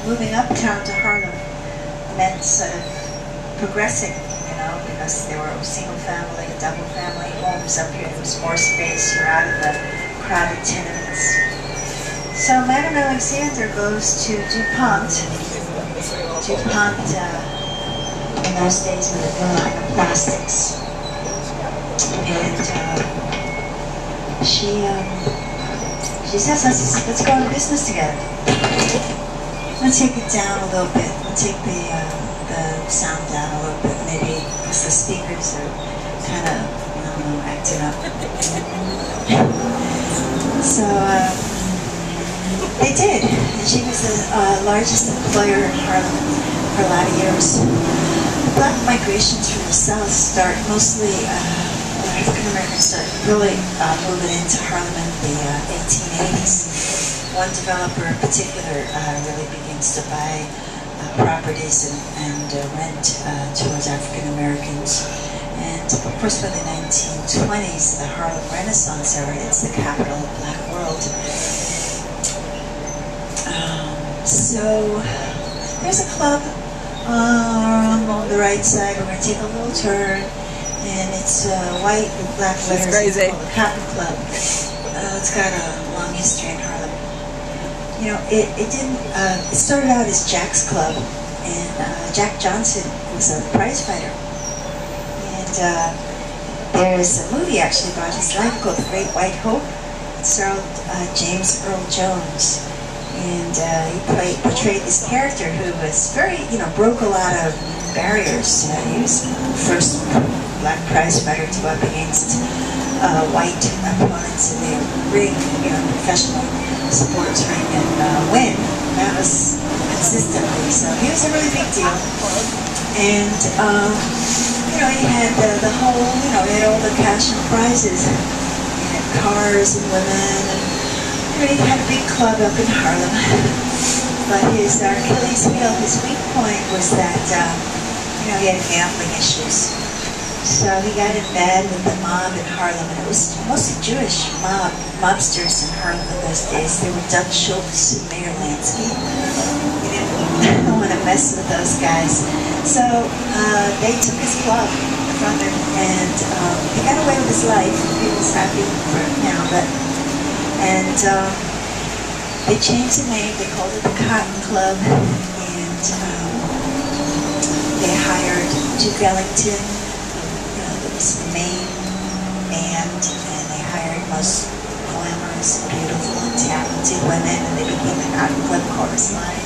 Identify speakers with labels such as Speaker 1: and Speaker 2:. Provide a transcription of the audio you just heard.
Speaker 1: moving uptown to Harlem meant sort of progressing, you know, because there were single family, double family homes up here. There was more space. You're out of the crowded tenements. So Madame Alexander goes to DuPont. DuPont, in those days, were the line of plastics. And she says, let's go into business together. Let's take it down a little bit. Let's take the sound down a little bit, maybe, because the speakers are kind of, I don't know, acting up. So they did. And she was the largest employer in Harlem for a lot of years. The black migrations from the South start mostly, African Americans start really moving into Harlem in the 1880s. One developer in particular really begins to buy properties and rent towards African Americans. And of course, by the 1920s, the Harlem Renaissance era, it's the capital of the black world. So there's a club on the right side. We're going to take a little turn. And it's white with black letters. It's called the Cotton Club. It's got a long history in Harlem. You know, it started out as Jack's Club, and Jack Johnson was a prize fighter. And there's a movie actually about his life called The Great White Hope. It starred James Earl Jones. And he portrayed this character who was very, you know, broke a lot of barriers. He was the first black prize fighter to go up against white opponents in the ring, you know, professional sports ring, and win. That was consistently. So he was a really big deal. And, you know, he had the whole, you know, he had all the cash and prizes. He had cars and women, and you know, he had a big club up in Harlem. But his Achilles heel, his weak point was that, you know, he had gambling issues. So he got in bed with the mob in Harlem, and it was mostly Jewish mobsters in Harlem in those days. They were Dutch Schultz and Mayor Lansky. He didn't want to mess with those guys. So they took his club from him, and he got away with his life. He was happy for him now, and they changed the name. They called it the Cotton Club, and they hired Duke Ellington. Was the main band, and they hired most glamorous, beautiful, and talented women, and they became the Cotton Club chorus line.